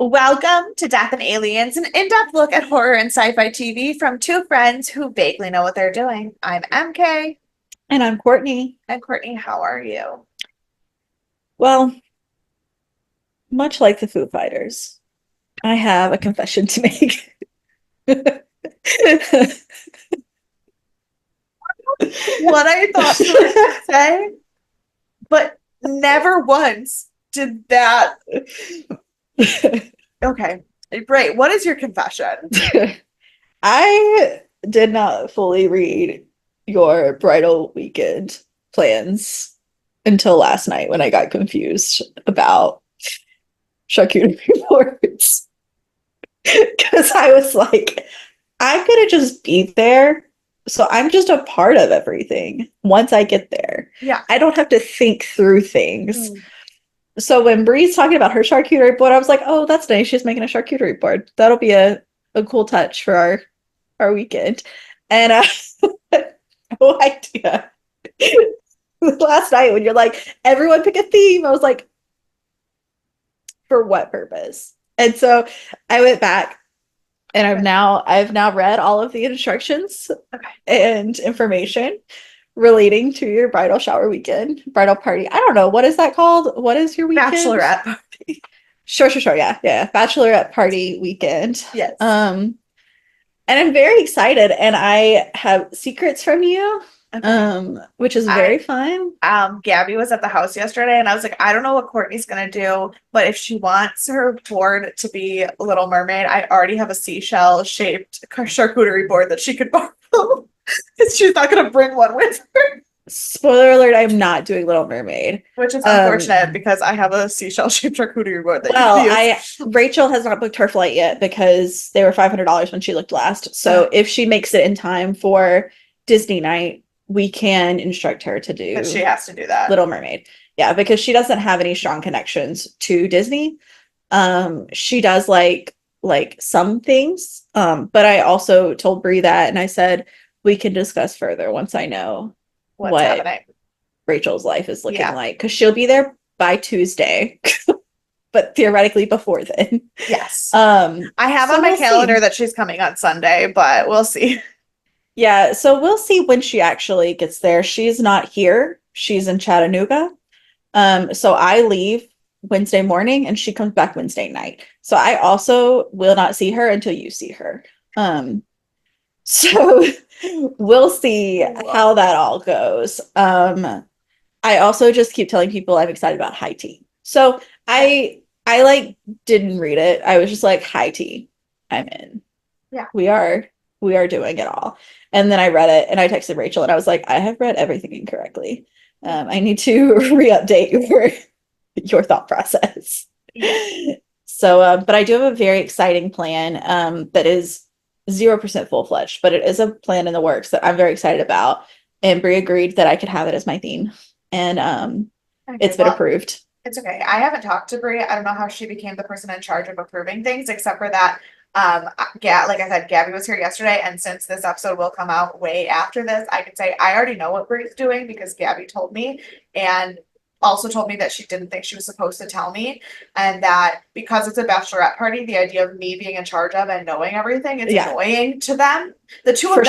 Welcome to Death and Aliens, an in-depth look at horror and sci-fi TV from two friends who vaguely know what they're doing. I'm MK. And I'm Courtney. And Courtney, how are you? Well, much like the Foo Fighters, I have a confession to make. What I thought you were going to say, but never once did that. Okay, great. What is your confession? I did not fully read your bridal weekend plans until last night when I got confused about charcuterie boards. Because I was like, I'm gonna just be there. So I'm just a part of everything once I get there. Yeah. I don't have to think through things. So when Bree's talking about her charcuterie board, I was like, oh, that's nice. She's making a charcuterie board. That'll be a cool touch for our weekend. And no idea. Last night when you're like, everyone pick a theme, I was like, for what purpose? And so I went back and I've now read all of the instructions and information relating to your bridal shower weekend, bridal party. I don't know. What is that called? What is your weekend? Bachelorette party. Sure. Yeah. Bachelorette party weekend. Yes. And I'm very excited and I have secrets from you. Which is very fun. Gabby was at the house yesterday and I was like, I don't know what Courtney's gonna do, but if she wants her board to be Little Mermaid, I already have a seashell shaped charcuterie board that she could borrow. She's not gonna bring one with her. Spoiler alert, I'm not doing Little Mermaid. Which is unfortunate because I have a seashell shaped charcuterie board that Rachel has not booked her flight yet because they were $500 when she looked last. So if she makes it in time for Disney night, we can instruct her to do. But she has to do that. Little Mermaid. Yeah, because she doesn't have any strong connections to Disney. She does like some things. But I also told Brie that and I said we can discuss further once I know what's happening. Rachel's life is looking like. Because she'll be there by Tuesday. But theoretically before then. Yes. I have on my calendar that she's coming on Sunday, but we'll see. Yeah, so we'll see when she actually gets there. She's not here. She's in Chattanooga. So I leave Wednesday morning and she comes back Wednesday night. So I also will not see her until you see her. So we'll see how that all goes. I also just keep telling people I'm excited about high tea. So I didn't read it. I was just like, high tea, I'm in. Yeah. We are doing it all. And then I read it and I texted Rachel and I was like, I have read everything incorrectly. I need to re-update your thought process. So, but I do have a very exciting plan that is 0% full-fledged, but it is a plan in the works that I'm very excited about. And Brie agreed that I could have it as my theme. And it's been approved. It's okay. I haven't talked to Brie. I don't know how she became the person in charge of approving things, except for that like I said, Gabby was here yesterday, and since this episode will come out way after this, I can say I already know what Brie's doing because Gabby told me, and also told me that she didn't think she was supposed to tell me, and that because it's a bachelorette party, the idea of me being in charge of and knowing everything is annoying to them. The two of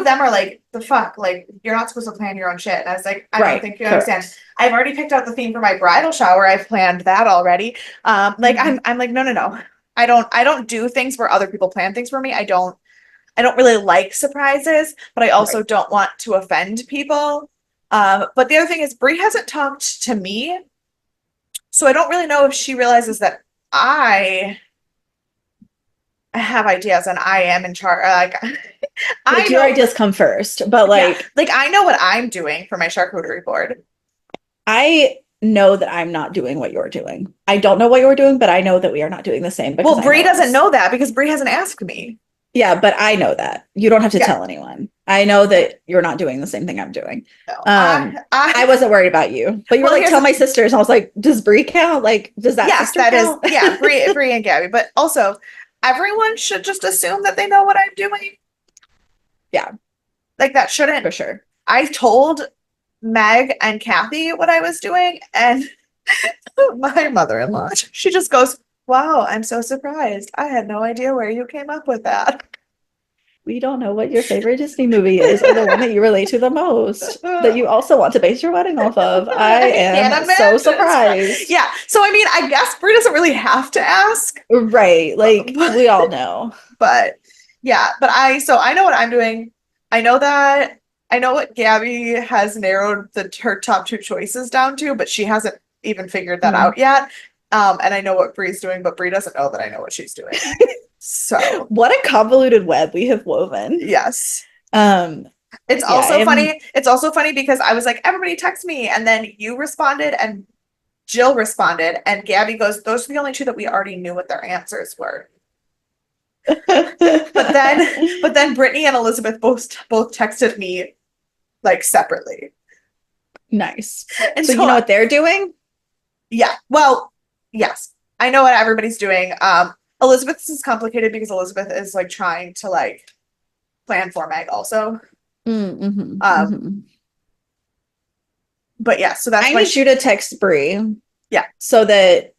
them are like, the fuck, like you're not supposed to plan your own shit. And I was like, I don't think you understand. I've already picked out the theme for my bridal shower. I've planned that already. I'm like, no. I don't do things where other people plan things for me. I don't really like surprises, but I also don't want to offend people. But the other thing is Brie hasn't talked to me. So I don't really know if she realizes that I have ideas and I am in charge. Like your ideas come first, but like I know what I'm doing for my charcuterie board. I know that I'm not doing what you're doing. I don't know what you're doing, but I know that we are not doing the same. Well, Brie doesn't know that because Brie hasn't asked me. Yeah, but I know that. You don't have to tell anyone. I know that you're not doing the same thing I'm doing. No, I wasn't worried about you. But you were like, tell my sisters. And I was like, does Brie count? Like, does that sister count? Yeah, Brie and Gabby. But also, everyone should just assume that they know what I'm doing. Yeah. Like, that shouldn't. For sure. I told Meg and Kathy what I was doing, and my mother-in-law, she just goes, Wow, I'm so surprised. I had no idea where you came up with that. We don't know what your favorite Disney movie is or the one that you relate to the most that you also want to base your wedding off of. I I can't am so imagine. surprised. Yeah, so I mean, I guess Brie doesn't really have to ask, Right. Like but, we all know. but yeah, but I know what I'm doing. I know that I know what Gabby has narrowed her top two choices down to, but she hasn't even figured that Mm. out yet. And I know what Brie's doing, but Brie doesn't know that I know what she's doing. So What a convoluted web we have woven. yes. Um, It's yeah, I also am. funny. It's also funny because I was like, everybody text me, and then you responded and Jill responded, and Gabby goes, those are the only two that we already knew what their answers were. But then Brittany and Elizabeth both texted me like separately. Nice. And So you know so what they're doing? yeah, well, yes. I know what everybody's doing. Elizabeth's is complicated because Elizabeth is like trying to like plan for Meg also. Mm-hmm, Um, mm-hmm. but yeah, so that's I why need you to text Brie yeah. so that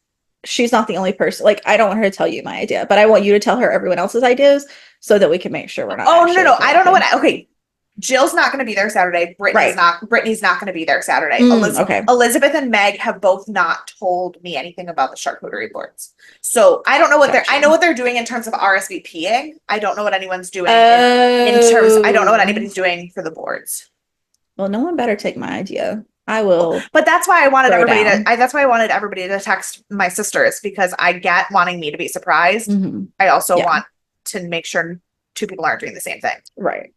she's not the only person. Like, I don't want her to tell you my idea, but I want you to tell her everyone else's ideas so that we can make sure we're not Oh no, no, actually no. I don't know overlapping. what okay. Jill's not going to be there Saturday. Right. Brittany's not going to be there Saturday. Okay. Elizabeth and Meg have both not told me anything about the charcuterie boards. So I don't know what Got I know you. what they're doing in terms of RSVPing. I don't know what anyone's doing in terms I don't know what Oh. anybody's doing for the boards. Well, no one better take my idea. I will But that's why I wanted throw everybody to down. that's why I wanted everybody to text my sisters because I get wanting me to be surprised. Hmm. I also Yeah. want to make sure two people aren't doing the same thing. Right.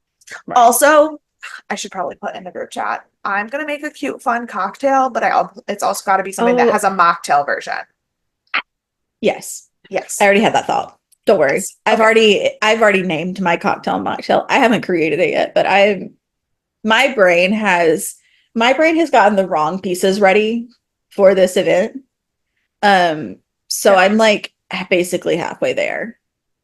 Right. Also, I should probably put in the group chat. I'm gonna make a cute, fun cocktail, but it's also got to be something that Oh, has a mocktail version. yes. I Yes. already had that thought. Don't worry. Yes. Okay. I've already named my cocktail mocktail. I haven't created it yet, but my brain has my brain has gotten the wrong pieces ready for this event. So Yeah, I'm like basically halfway there.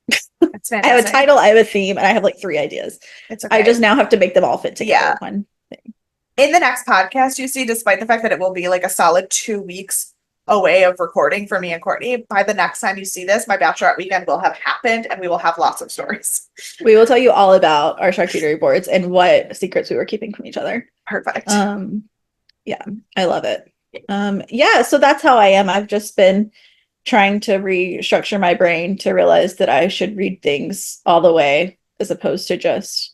it's I have a fantastic. title, I have a theme, and I have like three ideas. It's I just okay. now have to make them all fit together Yeah. in one thing. In the next podcast, you see, despite the fact that it will be like a solid 2 weeks away of recording for me and Courtney, by the next time you see this, my bachelorette weekend will have happened and we will have lots of stories. We will tell you all about our charcuterie boards and what secrets we were keeping from each other. Perfect. Um, yeah, I love it. Yeah, so that's how I am. I've just been trying to restructure my brain to realize that I should read things all the way as opposed to just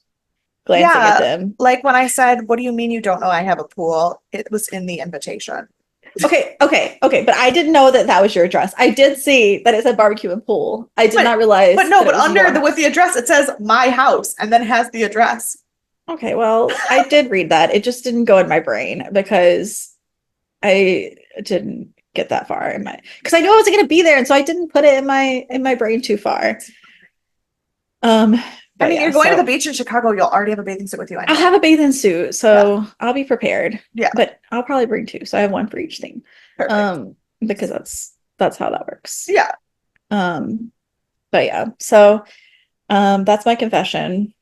glancing at Yeah. them. Like when I said, what do you mean you don't know I have a pool? It was in the invitation. Okay, but I didn't know that that was your address. I did see that it said barbecue and pool. I did But not realize no, that it but was under your the with the house. address it says my house and then has the address. Okay, well, I did read that. It just didn't go in my brain because I didn't get that far in my because I knew I wasn't going to be there, and so I didn't put it in my brain too far. Um, I but mean, yeah, you're going to the so beach in Chicago, you'll already have a bathing suit with you I'll anyway. have a bathing suit, Yeah. so I'll be prepared. Yeah. But I'll probably bring two, so I have one for each thing. Perfect. Because that's how that works. Yeah. Um, but yeah, so that's my confession.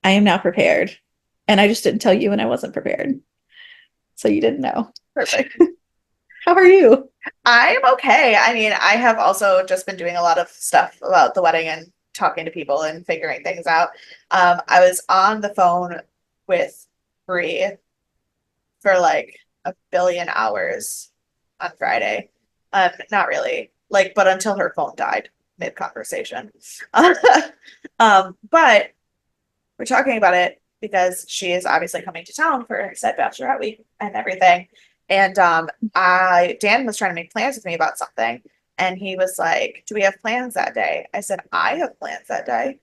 I am now prepared, and I just didn't tell you, and I wasn't prepared, so you didn't know. Perfect. How are you? I'm okay. I mean, I have also just been doing a lot of stuff about the wedding and talking to people and figuring things out. I was on the phone with Bree for like a billion hours on Friday. Not really, like, but until her phone died mid conversation. But we're talking about it because she is obviously coming to town for said bachelorette week and everything. And I Dan was trying to make plans with me about something, and he was like, "Do we have plans that day?" I said, "I have plans that day."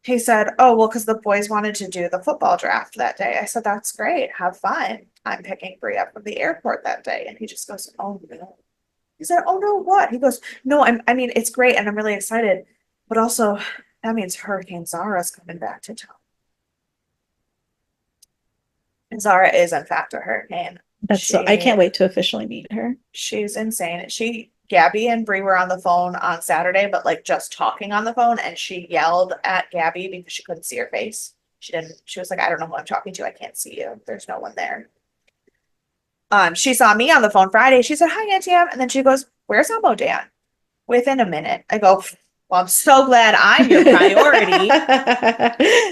He said, "Oh, well, because the boys wanted to do the football draft that day." I said, "That's great. Have fun. I'm picking Bree up from the airport that day." And he just goes, "Oh no." He said, "Oh no, what?" He goes, "No, I mean, it's great and I'm really excited, but also that means Hurricane Zara's coming back to town." And Zara is in fact a hurricane. That's so I can't wait to officially meet her. She's insane. Gabby and Bree were on the phone on Saturday, but like just talking on the phone, and she yelled at Gabby because she couldn't see her face. She was like, "I don't know who I'm talking to. I can't see you. There's no one there." She saw me on the phone Friday. She said, "Hi, Auntie Em," and then she goes, "Where's Elmo Dan?" Within a minute, I go, "Well, I'm so glad I'm your priority.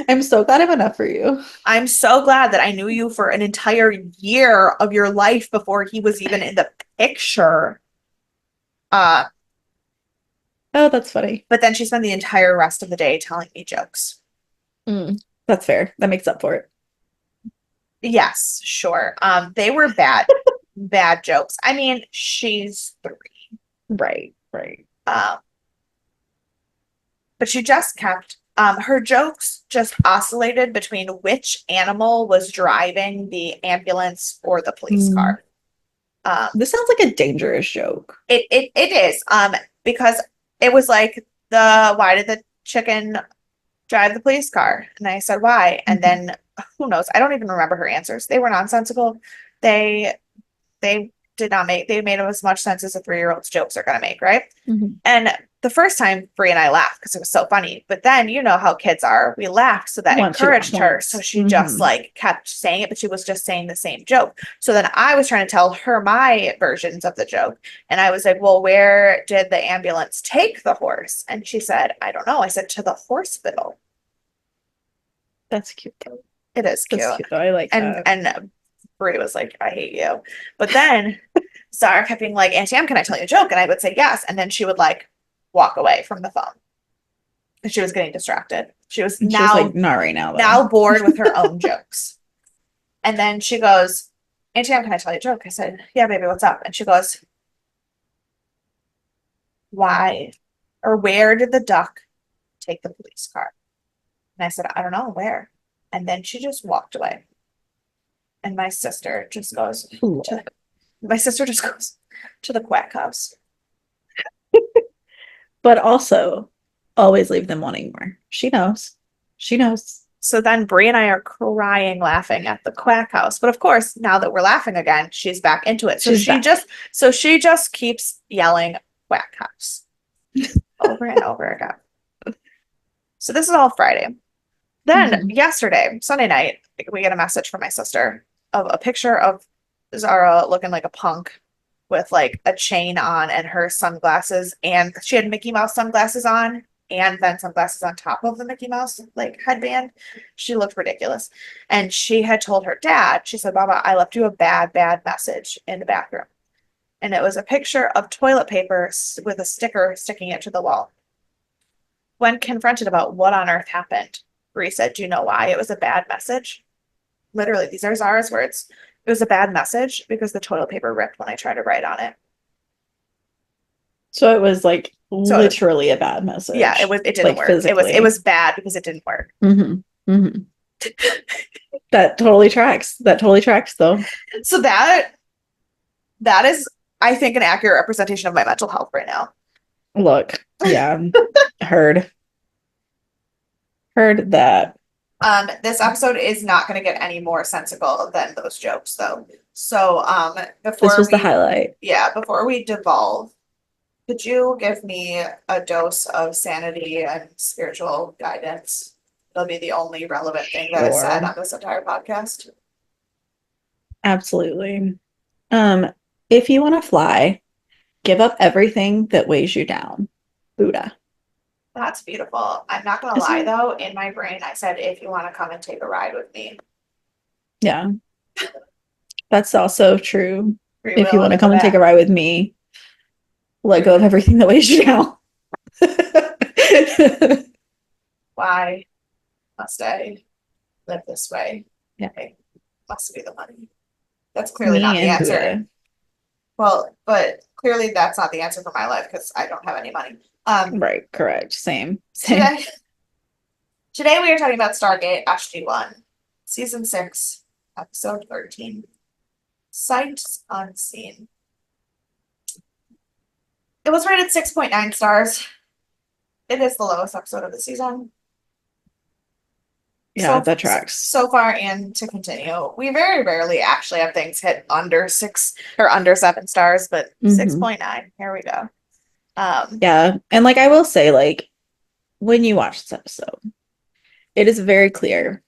I'm so glad I'm enough for you. I'm so glad that I knew you for an entire year of your life before he was even in the picture." Uh, Oh, that's funny. but then she spent the entire rest of the day telling me jokes. That's fair. That makes up for it. Yes, sure. They were bad, bad jokes. I mean, she's 3. Right, right. Um, but she just kept her jokes just oscillated between which animal was driving the ambulance or the police car. This sounds like a dangerous joke. It is because it was like why did the chicken drive the police car? And I said why, and then who knows? I don't even remember her answers. They were nonsensical. They they did not make they made as much sense as a 3-year-old's jokes are gonna make, right? And the first time Brie and I laughed because it was so funny. But then you know how kids are. We laughed, so that Once you laugh encouraged her. once. So she just like kept saying it, but she was just saying the same joke. So then I was trying to tell her my versions of the joke. And I was like, "Well, where did the ambulance take the horse?" And she said, "I don't know." I said, "To the hospital." That's cute though. It is cute. That's cute though. I like And that. and Brie was like, "I hate you." But then Sarah kept being like, "Auntie Em, can I tell you a joke?" And I would say yes. And then she would like walk away from the phone. And she was getting distracted. She was She was now like, not right now though. now bored with her own jokes. And then she goes, "Auntie Em, can I tell you a joke?" I said, "Yeah, baby, what's up?" And she goes, "Why or where did the duck take the police car?" And I said, "I don't know, where?" And then she just walked away. And my sister just goes my sister just goes to the quack house. But also, always leave them wanting more. She knows. She knows. So then Brie and I are crying laughing at the quack house. But of course, now that we're laughing again, she's back into it. So She's she back. just keeps yelling quack house over and over again. So this is all Friday. Then yesterday, Sunday night, we get a message from my sister of a picture of Zara looking like a punk with like a chain on and her sunglasses, and she had Mickey Mouse sunglasses on and then sunglasses on top of the Mickey Mouse like headband. She looked ridiculous. And she had told her dad, she said, "Baba, I left you a bad, bad message in the bathroom." And it was a picture of toilet paper with a sticker sticking it to the wall. When confronted about what on earth happened, Bree said, "Do you know why it was a bad message?" Literally, these are Zara's words. "It was a bad message because the toilet paper ripped when I tried to write on it." So it was like literally a bad message. Yeah, it didn't like work. Physically. It was bad because it didn't work. That totally tracks. That totally tracks though. So that is, I think, an accurate representation of my mental health right now. Look, yeah. Heard that. This episode is not going to get any more sensical than those jokes, though. So, before This was the highlight. Yeah, before we devolve, could you give me a dose of sanity and spiritual guidance? It'll be the only relevant thing that is said on this entire podcast. Absolutely. If you want to fly, give up everything that weighs you down. Buddha. That's beautiful. I'm not gonna lie though, in my brain I said, "If you want to come and take a ride with me." Yeah. That's also true. Free If you will want to in come the and take a back. ride with me, let go of everything that weighs you down. Why must I live this way? Yeah. It must be the money. That's clearly Me not the and answer. Buddha. Well, but clearly that's not the answer for my life because I don't have any money. Right, correct. Same. Today we are talking about Stargate SG-1, Season 6, Episode 13. Sights Unseen. It was rated 6.9 stars. It is the lowest episode of the season. Yeah, that tracks. So far and to continue. We very rarely actually have things hit under 6 or under 7 stars, but 6.9. Here we go. Yeah. And like I will say, like, when you watch this episode, it is very clear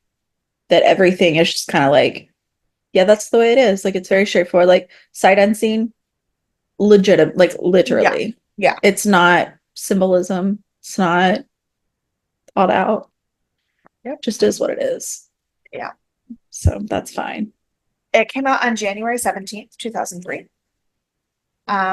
that everything is just kind of like Yeah, that's the way it is. Like it's very straightforward. Like sight unseen, legitimate, like Yeah. literally. Yeah. It's not symbolism. It's not thought out. Yep. Just is what it is. Yeah. So that's fine. It came out on January 17th, 2003.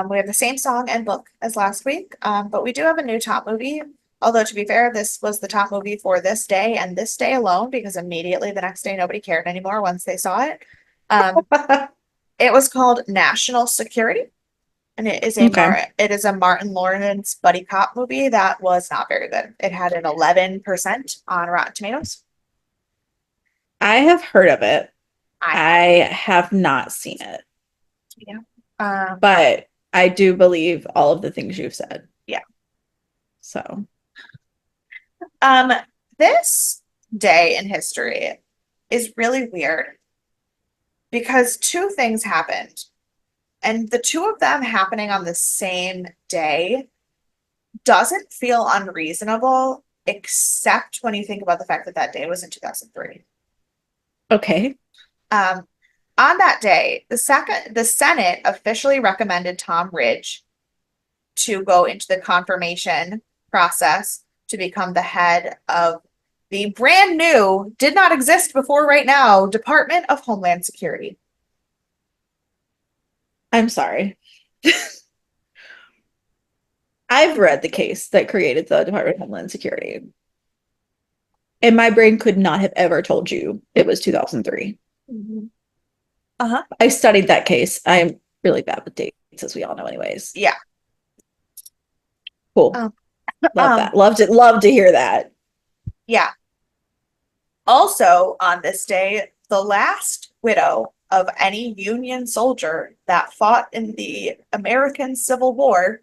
We have the same song and book as last week, but we do have a new top movie. Although, to be fair, this was the top movie for this day and this day alone because immediately the next day nobody cared anymore once they saw it. Um, it was called National Security, and Okay. it is a Martin Lawrence buddy cop movie that was not very good. It had an 11% on Rotten Tomatoes. I have heard of it. I have, I have not seen it, yeah. Um, but I do believe all of the things you've said. yeah. So, Um, this day in history is really weird because two things happened, and the two of them happening on the same day doesn't feel unreasonable, except when you think about the fact that that day was in 2003. okay. Um, on that day, the Senate officially recommended Tom Ridge to go into the confirmation process to become the head of the brand new, did not exist before right now, Department of Homeland Security. I'm sorry. I've read the case that created the Department of Homeland Security, and my brain could not have ever told you it was 2003. Mhm. Uh-huh. I studied that case. I'm really bad with dates, as we all know, anyways. Yeah. Cool. Um, Love that. Love to hear that. yeah. Also, on this day, the last widow of any Union soldier that fought in the American Civil War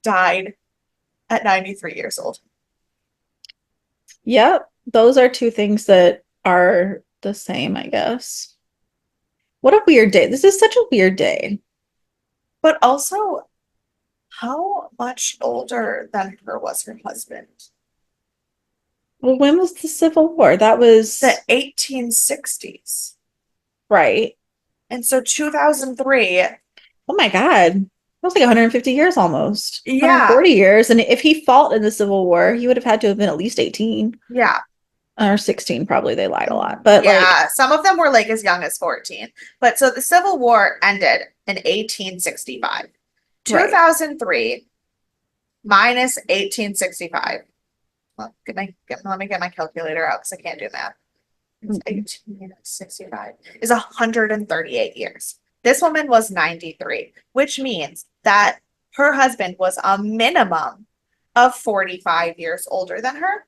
died at 93 years old. Yep. Those are two things that are the same, I guess. What a weird day. This is such a weird day. But also, how much older than her was her husband? Well, when was the Civil War? That The was 1860s. right. And so 2003, Oh my God. That was like 150 years almost. yeah, 140 years. And if he fought in the Civil War, he would have had to have been at least 18 yeah, or 16, probably. They lied a lot. But like, yeah. Some of them were like as young as 14. But so the Civil War ended in 1865. right. 2003 minus 1865. Well, let me get my calculator out because I can't do math. It's Mhm. 1865 is 138 years. This woman was 93, which means that her husband was a minimum of 45 years older than her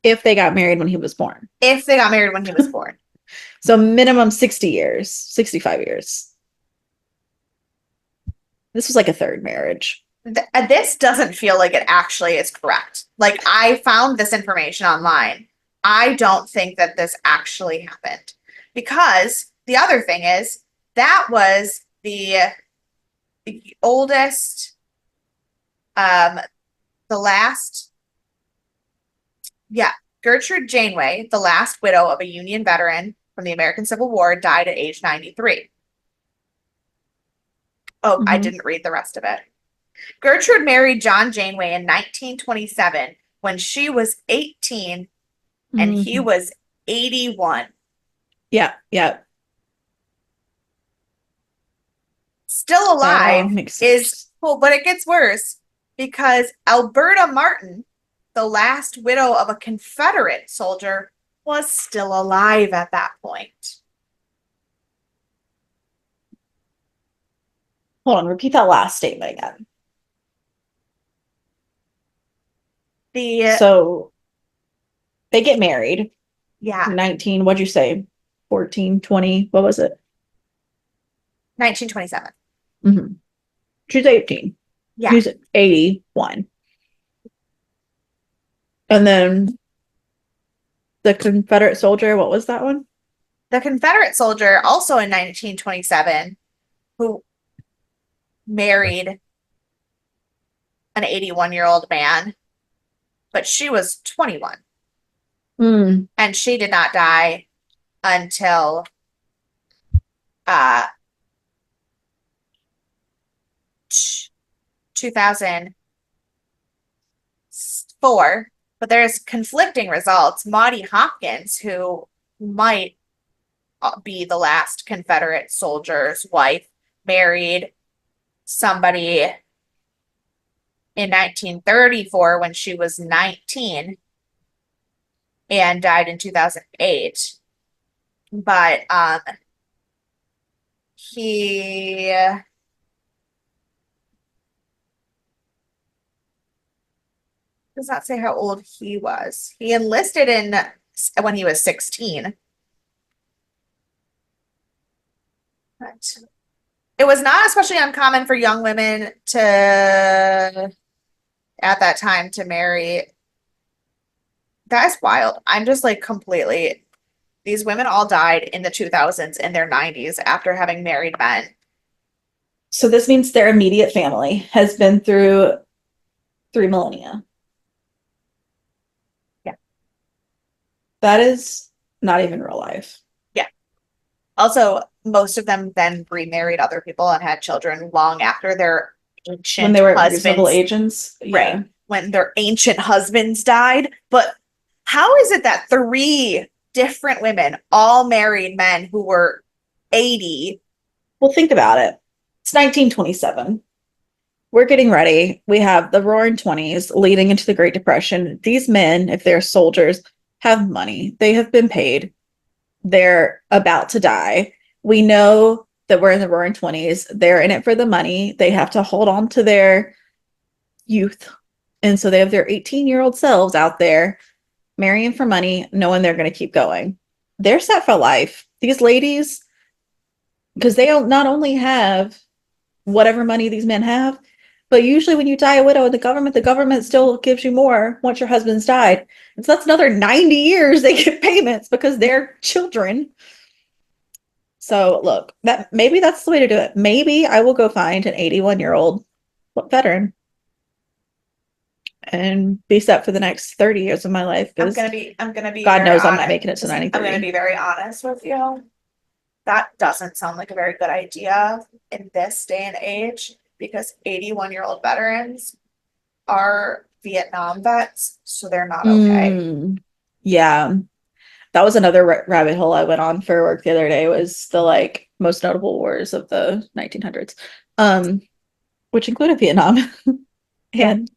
If they got married when he was born. if they got married when he was born. So minimum 60 years, 65 years. This was like a third marriage. This doesn't feel like it actually is correct. Like, I found this information online. I don't think that this actually happened because the other thing is that was the oldest, um, the last, yeah, Gertrude Janeway, the last widow of a Union veteran from the American Civil War, died at age 93. Oh, I Mhm. didn't read the rest of it. Gertrude married John Janeway in 1927 when she was 18 and he Mhm. was 81. Yeah, yeah. Still That all alive makes is sense. cool, but it gets worse because Alberta Martin, the last widow of a Confederate soldier, was still alive at that point. Hold on, repeat that last statement again. The So they get married. Yeah, 19, what'd you say? 14, 20, what was it? 1927. Mm-hmm. She's 18. Yeah, He's 81. And then the Confederate soldier, what was that one? the Confederate soldier, also in 1927, who married an 81-year-old man, but she was 21 Mm, and she did not die until uh 2004, but there's conflicting results. Maudie Hopkins, who might be the last Confederate soldier's wife, married somebody in 1934 when she was 19 and died in 2008. But he does not say how old he was. He enlisted in when he was 16. But it was not especially uncommon for young women to, at that time, to marry. That's wild. I'm just like completely, these women all died in the 2000s in their 90s after having married men. So this means their immediate family has been through 3 millennia. Yeah. That is not even real life. Yeah. Also, most of them then remarried other people and had children long after their When ancient they were reasonable husbands, agents. right? Yeah. When their ancient husbands died. But how is it that three different women all married men who were 80? Well, think about it. It's 1927. We're getting ready. We have the roaring 20s leading into the Great Depression. These men, if they're soldiers, have money. They have been paid. They're about to die. We know that we're in the roaring 20s. They're in it for the money. They have to hold on to their youth. And so they have their 18-year-old selves out there marrying for money, knowing they're going to keep going. They're set for life. These ladies, because they don't not only have whatever money these men have, but usually when you die a widow in the government still gives you more once your husband's died. And so that's another 90 years they get payments because they're children. So look, that maybe that's the way to do it. Maybe I will go find an 81-year-old veteran and be set for the next 30 years of my life because I'm gonna be God very knows I'm not honest. making it to I'm gonna 93. be very honest with you. That doesn't sound like a very good idea in this day and age because 81-year-old veterans are Vietnam vets, so they're not okay. Yeah. That was another rabbit hole I went on for work the other day was the like most notable wars of the 1900s, which included Vietnam Yeah, and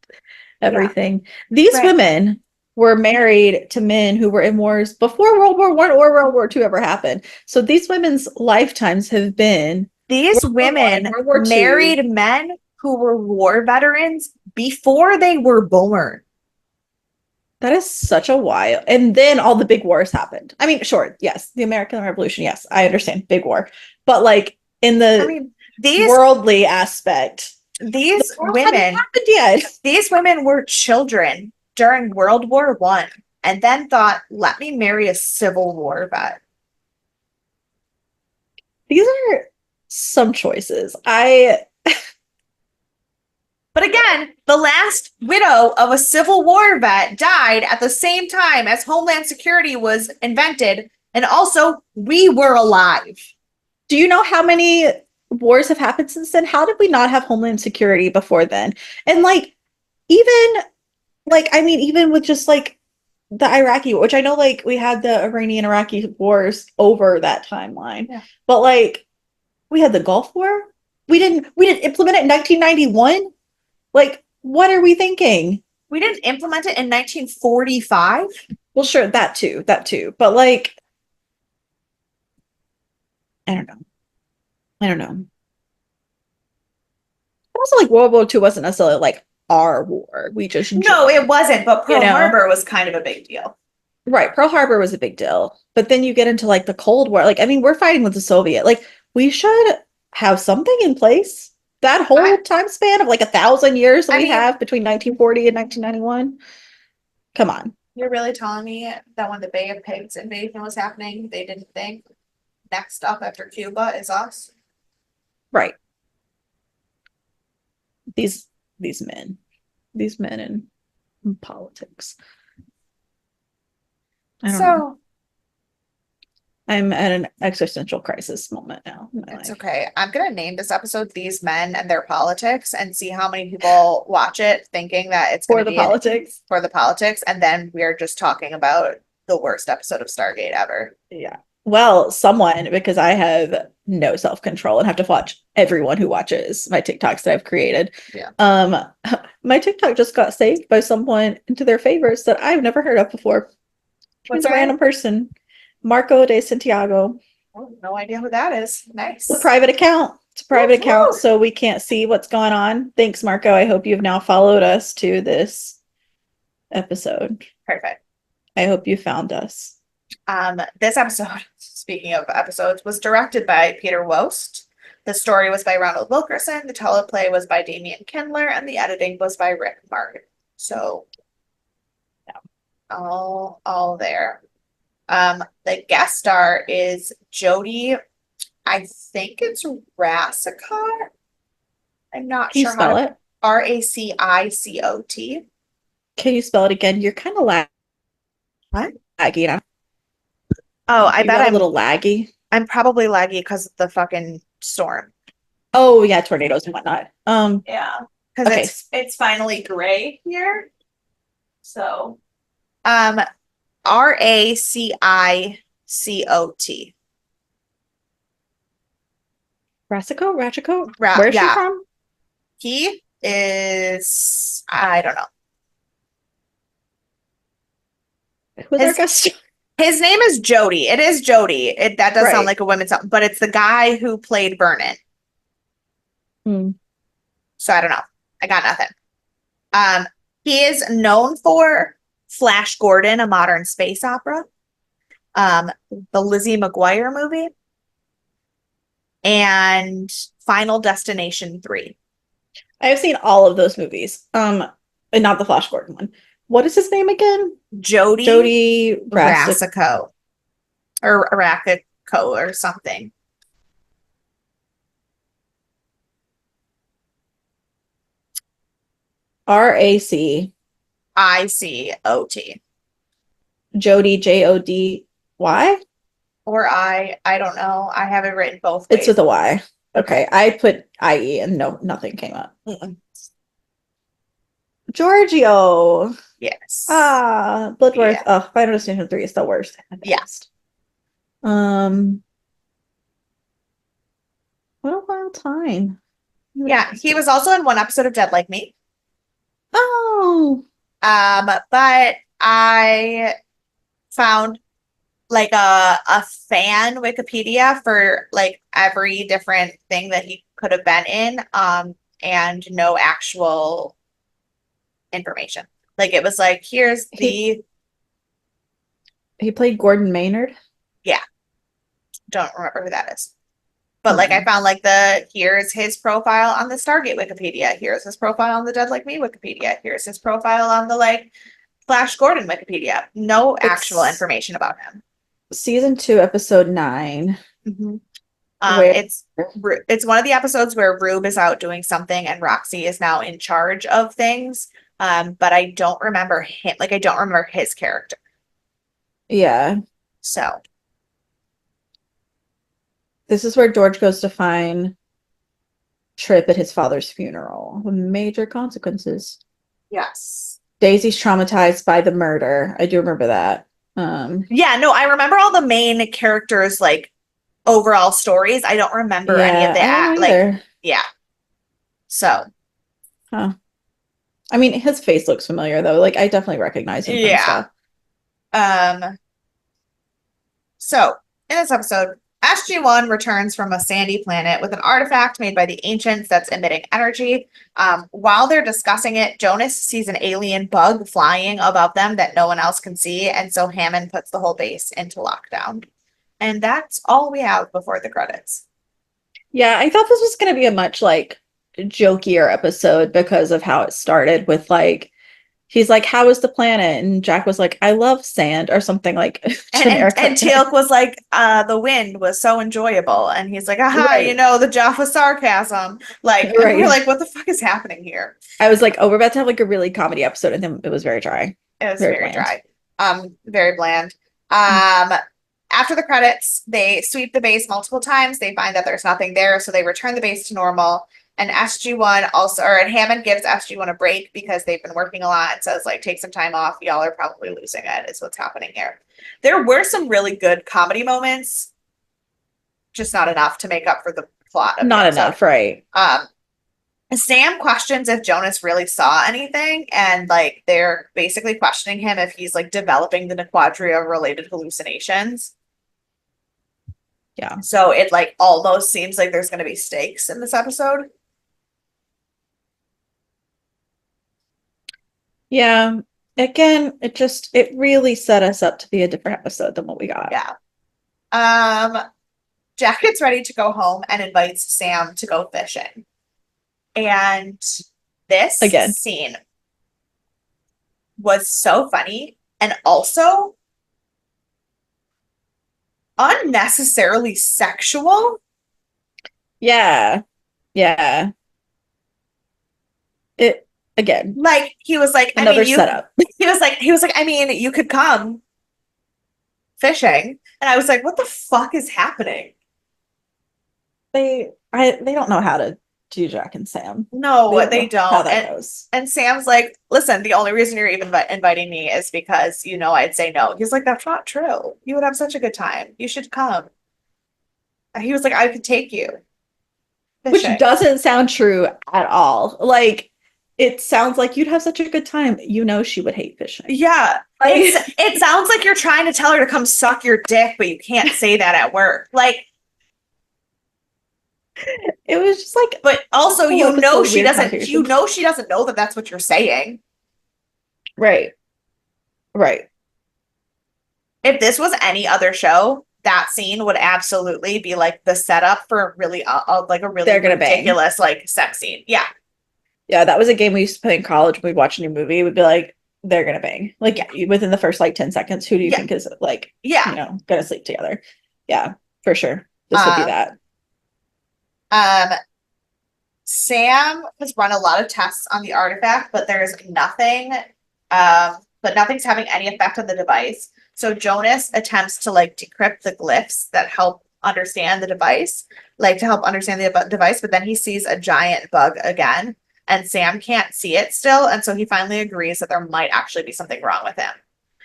yeah, everything. These right. women were married to men who were in wars before World War One or World War Two ever happened. So these women's lifetimes have been These World War One, women World War Two. married men who were war veterans before they were born. That is such a while. And then all the big wars happened. I mean, sure, yes, the American Revolution, yes, I understand, big war. But like in I the mean, these worldly aspect, the these wars hadn't women happened yet. these women were children during World War One and then thought, let me marry a Civil War vet. These are some choices. I But again, the last widow of a Civil War vet died at the same time as Homeland Security was invented, and also we were alive. do you know how many wars have happened since then? How did we not have Homeland Security before then? And like even like I mean even with just like the Iraqi, which I know like we had the Iranian Iraqi wars over that timeline. Yeah. But like we had the Gulf War. We didn't implement it in 1991. Like what are we thinking? We didn't implement it in 1945. Well, sure, that too. But like I don't know. I don't know. Also like World War II wasn't necessarily like our war. We just No, it wasn't, but you Pearl know. Harbor was kind of a big deal. Right, Pearl Harbor was a big deal. But then you get into like the Cold War. Like, I mean, we're fighting with the Soviet. Like, we should have something in place. That I, whole time span of like 1,000 years that I we mean, have between 1940 and 1991. Come on. you're really telling me that when the Bay of Pigs invasion was happening, they didn't think next up after Cuba is us? Right. These these men. These men in politics. I don't know. So I'm at an existential crisis moment now in my It's life. okay. I'm gonna name this episode "These Men and Their Politics" and see how many people watch it thinking that it's For gonna the be an politics. for the politics, and then we're just talking about the worst episode of Stargate ever. Yeah. Well, someone, because I have no self-control and have to watch everyone who watches my TikToks that I've created. Yeah. Um, my TikTok just got saved by someone into their favorites that I've never heard of before. What's He's a her name? random person. Marco de Santiago. Oh, no idea who that is. Nice. It's a private account. It's a private account, so we can't see what's going on. Thanks, Marco. I hope you've now followed us to this episode. Perfect. I hope you found us. This episode, speaking of episodes, was directed by Peter Wost. The story was by Ronald Wilkerson. The teleplay was by Damian Kindler, and the editing was by Rick Martin. So, yeah, all there. The guest star is Jody. I think it's Racicot. I'm not Can you sure how spell to it? Racicot. Can you spell it again? You're kind of What? laggy now. Oh, I You bet got a little laggy. I'm probably laggy because of the fucking storm. Oh yeah, tornadoes and whatnot. Yeah, because Okay. it's finally gray here. So, Racicot. Rachiko? Where's she Yeah, from? he is. I don't know. Who's our His guest star? his name is Jody. It is Jody. That does sound Right. like a women's song, but it's the guy who played Vernon. Hmm. So I don't know. I got nothing. He is known for Flash Gordon, a modern space opera, the Lizzie McGuire movie, and Final Destination 3. I have seen all of those movies. And not the Flash Gordon one. What is his name again? Jody Racicot or Arachico or something. RAC. ICOT. Jody Jody. Or I don't know. I have it written both It's ways. with a Y. Okay. I put IE and no, nothing came up. Mm-mm. Giorgio. Yes. Bloodworth. Yeah. Oh, Final Destination 3 is the worst. Yeah. What a wild time. Yeah, he was also in one episode of Dead Like Me. Oh. But I found like a fan Wikipedia for like every different thing that he could have been in, and no actual information. Like it was like, here's He played Gordon Maynard. Don't remember who that is. But like I found like here's his profile on the Stargate Wikipedia. Here's his profile on the Dead Like Me Wikipedia. Here's his profile on the like Flash Gordon Wikipedia. No actual information about him. Season 2, episode 9. Mm-hmm. Where- It's one of the episodes where Rube is out doing something and Roxy is now in charge of things. But I don't remember him. Like I don't remember his character. Yeah. So This is where George goes to find Trip at his father's funeral with major consequences. yes. Daisy's traumatized by the murder. I do remember that. Yeah, no, I remember all the main characters like overall stories. I don't remember any of the like yeah. So huh. I mean, his face looks familiar though. Like I definitely recognize him from stuff. So in this episode, SG-1 returns from a sandy planet with an artifact made by the ancients that's emitting energy. While they're discussing it, Jonas sees an alien bug flying above them that no one else can see, and so Hammond puts the whole base into lockdown. And that's all we have before the credits. Yeah, I thought this was going to be a much like jokier episode because of how it started with like he's like, how is the planet? And Jack was like, I love sand or something like generic. And Teal'c was like, the wind was so enjoyable. And he's like, aha, right. You know, the Jaffa sarcasm. Like, right. We're like, what the fuck is happening here? I was like, oh, we're about to have like a really comedy episode. And then it was very dry. It was very dry. Very bland. after the credits, they sweep the base multiple times. They find that there's nothing there, so they return the base to normal. And SG-1 also, or and Hammond gives SG-1 a break because they've been working a lot and says, like, take some time off. Y'all are probably losing it, is what's happening here. There were some really good comedy moments, just not enough to make up for the plot of Not the episode. enough, right? Sam questions if Jonas really saw anything, and like they're basically questioning him if he's like developing the Nequadria related hallucinations. Yeah. So it like almost seems like there's going to be stakes in this episode. Yeah. Again, it really set us up to be a different episode than what we got. Yeah. Jack gets ready to go home and invites Sam to go fishing. And this Again. scene was so funny and also unnecessarily sexual. Yeah. Yeah. It again. Like he was like, Another I mean, setup. He was like, I mean, you could come fishing. And I was like, what the fuck is happening? They don't know how to do Jack and Sam. No, they don't. How that goes. And Sam's like, listen, the only reason you're even inviting me is because you know I'd say no. He's like, that's not true. You would have such a good time. You should come. And he was like, I could take you. Fishing. Which doesn't sound true at all. Like, it sounds like you'd have such a good time. You know she would hate fishing. Yeah. Like, it sounds like you're trying to tell her to come suck your dick, but you can't say that at work. Like, it was just like, but also she doesn't know that that's what you're saying. Right. Right. If this was any other show, that scene would absolutely be like the setup for really like a really ridiculous like sex scene. Yeah. Yeah, that was a game we used to play in college when we'd watch a new movie. It would be like, they're gonna bang. Like within the first like 10 seconds, who do you think is like gonna sleep together? Yeah, for sure. This would be that. Sam has run a lot of tests on the artifact, but there's nothing, but nothing's having any effect on the device. So Jonas attempts to like decrypt the glyphs that help understand the device, like to help understand the device, but then he sees a giant bug again, and Sam can't see it still, and so he finally agrees that there might actually be something wrong with him.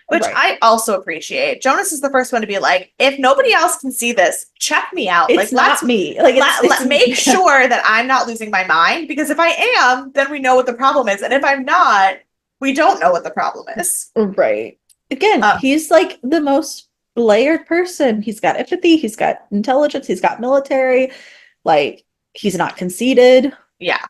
Which I also appreciate. Jonas is the first one to be like, if nobody else can see this, check me out. It's like, not me. Like, let's make sure that I'm not losing my mind, because if I am, then we know what the problem is. And if I'm not, we don't know what the problem is. Right. Again, he's like the most layered person. He's got empathy. He's got intelligence. He's got military. Like, he's not conceited. Yeah.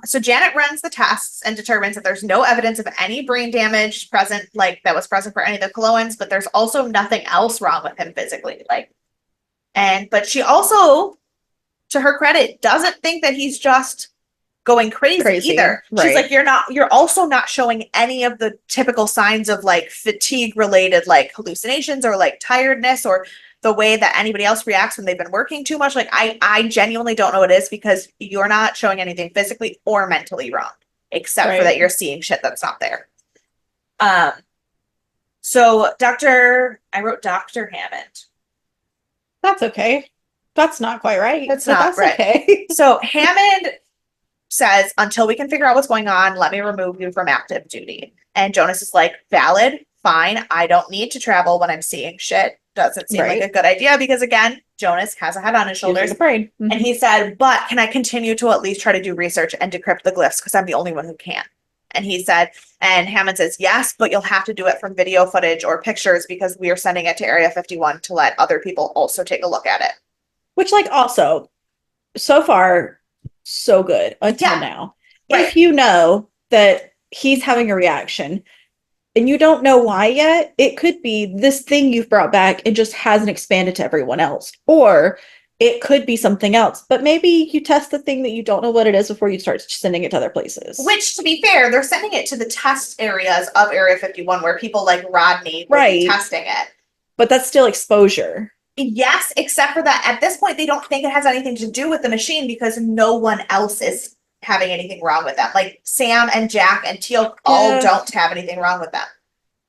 So Janet runs the tests and determines that there's no evidence of any brain damage present, like that was present for any of the Coloans, but there's also nothing else wrong with him physically. But she also, to her credit, doesn't think that he's just going crazy either. She's like, you're also not showing any of the typical signs of like fatigue related like hallucinations or like tiredness or the way that anybody else reacts when they've been working too much. Like, I genuinely don't know what it is, because you're not showing anything physically or mentally wrong, except for that you're seeing shit that's not there. So I wrote Dr. Hammond. That's okay. That's not quite right. That's right. Okay. So Hammond says, until we can figure out what's going on, let me remove you from active duty. And Jonas is like, valid, fine. I don't need to travel when I'm seeing shit. Doesn't seem like a good idea, because again, Jonas has a head on his shoulders. And he said, but can I continue to at least try to do research and decrypt the glyphs, because I'm the only one who can? And he said, and Hammond says, yes, but you'll have to do it from video footage or pictures, because we are sending it to Area 51 to let other people also take a look at it. Which, like, also, so far, so good until now. If you know that he's having a reaction and you don't know why yet, it could be this thing you've brought back and just hasn't expanded to everyone else. Or it could be something else. But maybe you test the thing that you don't know what it is before you start sending it to other places. Which, to be fair, they're sending it to the test areas of Area 51 where people like Rodney would be testing it. But that's still exposure. Yes, except for that at this point, they don't think it has anything to do with the machine, because no one else is having anything wrong with them. Like Sam and Jack and Teal all don't have anything wrong with them.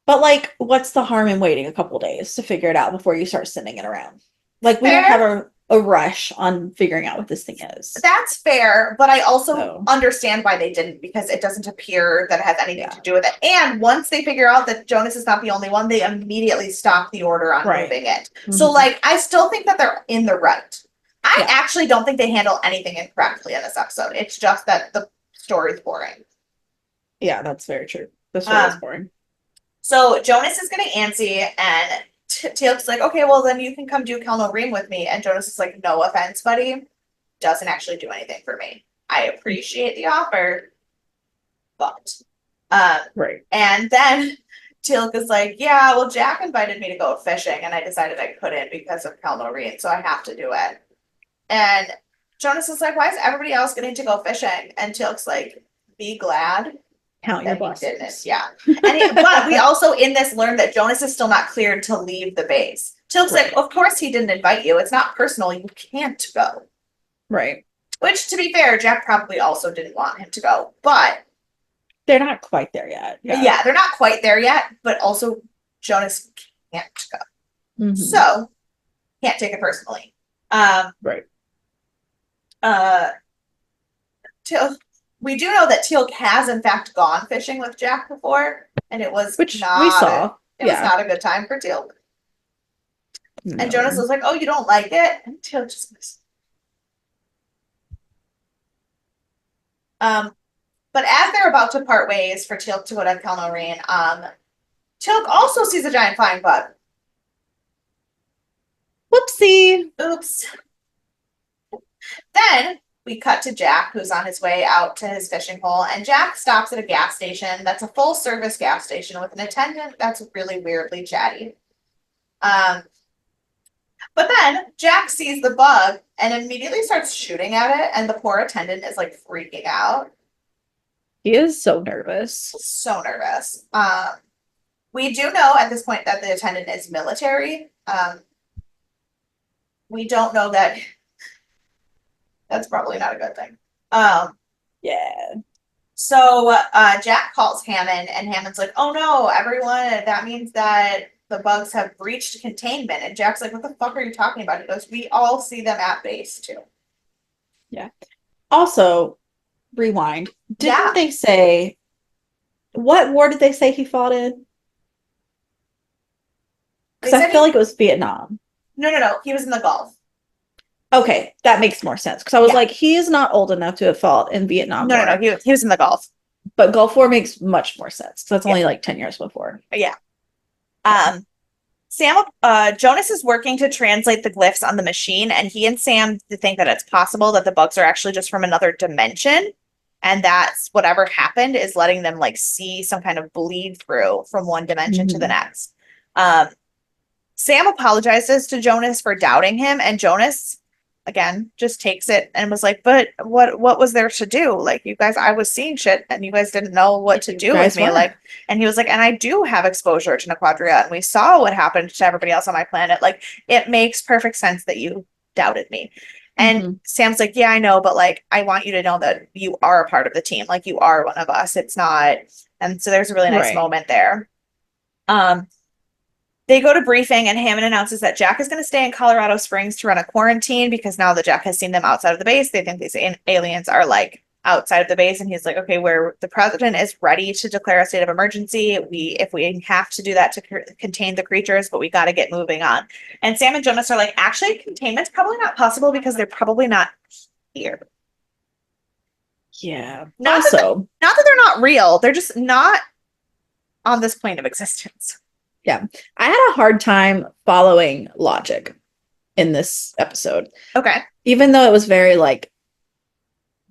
But like, what's the harm in waiting a couple days to figure it out before you start sending it around? Like, we don't Fair. have a rush on figuring out what this thing is. That's fair, but I also So. understand why they didn't, because it doesn't appear that it has anything Yeah. to do with it. And once they figure out that Jonas is not the only one, they immediately stop the order on Right. moving it. So, like, I still think that they're in the right. I Yeah. actually don't think they handle anything incorrectly in this episode. It's just that the story's boring. Yeah, that's very true. The story is boring. So Jonas is getting antsy, and Teal'c's like, okay, well then you can come do Kelno Ream with me. And Jonas is like, no offense, buddy, doesn't actually do anything for me. I appreciate the offer, but Right. And then Teal'c is like, yeah, well Jack invited me to go fishing, and I decided I couldn't because of Kelno Ream, so I have to do it. And Jonas is like, why is everybody else getting to go fishing? And Teal'c's like, be glad. Count your That he blessings. didn't, yeah. But we also in this learned that Jonas is still not cleared to leave the base. Teal'c's Right. like, of course he didn't invite you. It's not personal. You can't go. Right. Which, to be fair, Jack probably also didn't want him to go. But They're not quite there yet. yeah, they're not quite there yet. But also, Jonas can't go. Mhm. So, can't take it personally. Right. We do know that Teal'c has in fact gone fishing with Jack before, and it was Which not we saw. It was not a good time for Teal'c. No. And Jonas was like, "Oh, you don't like it?" And Teal'c just goes. But as they're about to part ways for Teal'c to go to Kelnoreen, Teal'c also sees a giant flying bug. Whoopsie. Oops. Then we cut to Jack, who's on his way out to his fishing hole, and Jack stops at a gas station that's a full service gas station with an attendant that's really weirdly chatty. But then Jack sees the bug and immediately starts shooting at it, and the poor attendant is like freaking out. He is so nervous. So nervous. We do know at this point that the attendant is military. We don't know that. That's probably not a good thing. Yeah. So Jack calls Hammond, and Hammond's like, "Oh no, everyone! That means that the bugs have breached containment." And Jack's like, "What the fuck are you talking about?" He goes, "We all see them at base too." Yeah. Also, rewind. Didn't they say what war did they say he fought in? Because I feel like it was Vietnam. No. He was in the Gulf. Okay, that makes more sense. Because I was like, he is not old enough to have fought in Vietnam. No. He was in the Gulf. But Gulf War makes much more sense. Because that's only like 10 years before. Yeah. Jonas is working to translate the glyphs on the machine, and he and Sam think that it's possible that the bugs are actually just from another dimension, and that's whatever happened is letting them like see some kind of bleed through from one dimension to the next. Sam apologizes to Jonas for doubting him, and Jonas again just takes it and was like, "But what was there to do? Like, you guys, I was seeing shit and you guys didn't know what to do with me." Like, and he was like, "And I do have exposure to Nequadria, and we saw what happened to everybody else on my planet. Like, it makes perfect sense that you doubted me." And Sam's like, "Yeah, I know, but like, I want you to know that you are a part of the team. Like, you are one of us. It's not." And so there's a really nice moment there. They go to briefing, and Hammond announces that Jack is going to stay in Colorado Springs to run a quarantine because now that Jack has seen them outside of the base, they think these aliens are like outside of the base. And he's like, "Okay, where the president is ready to declare a state of emergency, if we have to do that to contain the creatures, but we got to get moving on." And Sam and Jonas are like, "Actually, containment's probably not possible because they're probably not here." Yeah. Not that they're not real, they're just not on this plane of existence. Yeah. I had a hard time following logic in this episode. Okay. Even though it was very like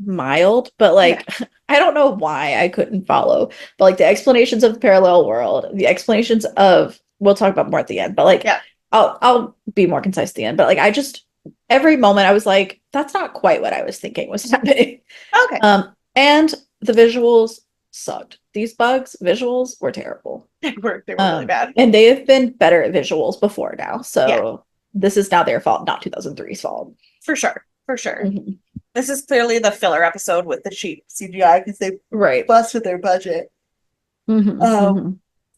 mild, but like I don't know why I couldn't follow. But like the explanations of the parallel world, the explanations of we'll talk about more at the end, but like I'll be more concise at the end. But like I just every moment I was like, that's not quite what I was thinking was happening. Okay. And the visuals sucked. These bugs visuals were terrible. They were really bad. And they have been better at visuals before now. So this is now their fault, not 2003's fault. For sure. This is clearly the filler episode with the cheap CGI because they busted their budget.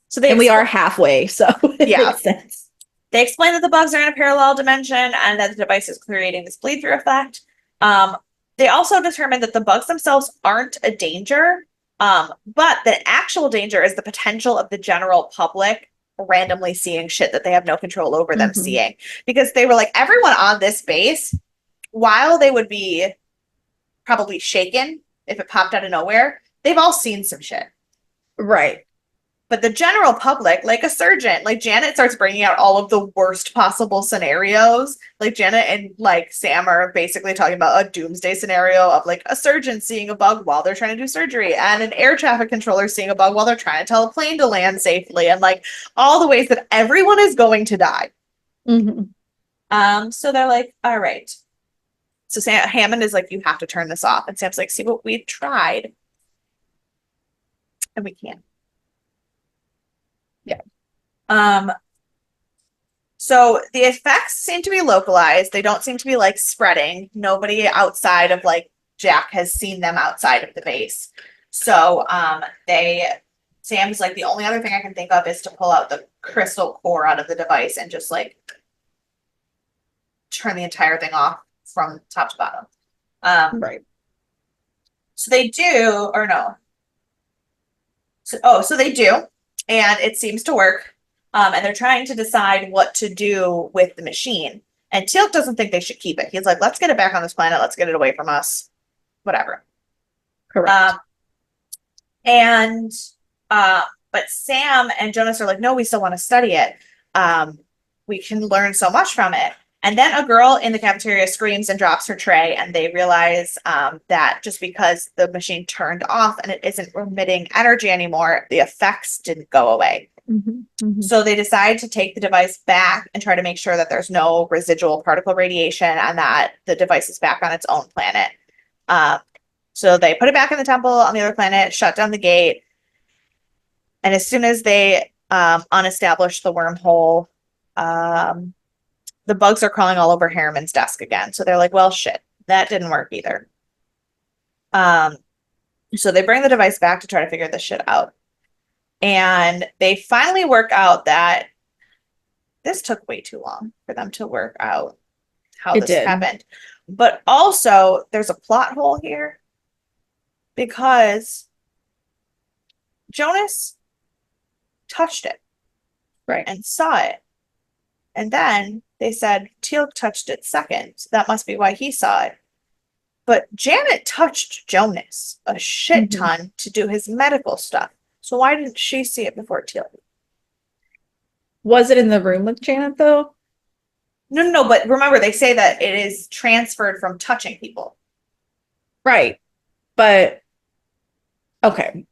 So they And we are halfway, so it Yeah. makes sense. They explain that the bugs are in a parallel dimension and that the device is creating this bleed-through effect. They also determined that the bugs themselves aren't a danger, but the actual danger is the potential of the general public randomly seeing shit that they have no control over them seeing. Because they were like, everyone on this base, while they would be probably shaken if it popped out of nowhere, they've all seen some shit. Right. But the general public, like a surgeon, like Janet starts bringing out all of the worst possible scenarios. Like Janet and like Sam are basically talking about a doomsday scenario of like a surgeon seeing a bug while they're trying to do surgery and an air traffic controller seeing a bug while they're trying to tell a plane to land safely, and like all the ways that everyone is going to die. So they're like, all right. So Hammond is like, you have to turn this off. And Sam's like, see what we tried. And we can't. Yeah. So the effects seem to be localized. They don't seem to be like spreading. Nobody outside of like Jack has seen them outside of the base. So Sam's like, the only other thing I can think of is to pull out the crystal core out of the device and just like turn the entire thing off from top to bottom. Right. So they do, or no. So they do, and it seems to work. And they're trying to decide what to do with the machine. And Teal'c doesn't think they should keep it. He's like, let's get it back on this planet. Let's get it away from us. Whatever. Correct. But Sam and Jonas are like, no, we still want to study it. We can learn so much from it. And then a girl in the cafeteria screams and drops her tray, and they realize that just because the machine turned off and it isn't emitting energy anymore, the effects didn't go away. So they decide to take the device back and try to make sure that there's no residual particle radiation and that the device is back on its own planet. So they put it back in the temple on the other planet, shut down the gate. And as soon as they unestablish the wormhole, the bugs are crawling all over Harriman's desk again. So they're like, well, shit, that didn't work either. So they bring the device back to try to figure this shit out. And they finally work out that this took way too long for them to work out how this happened. But also, there's a plot hole here because Jonas touched it, right, and saw it. And then they said Teal'c touched it second. So that must be why he saw it. But Janet touched Jonas a shit ton to do his medical stuff. So why didn't she see it before Teal'c? Was it in the room with Janet, though? No, but remember, they say that it is transferred from touching people. Right. But, okay.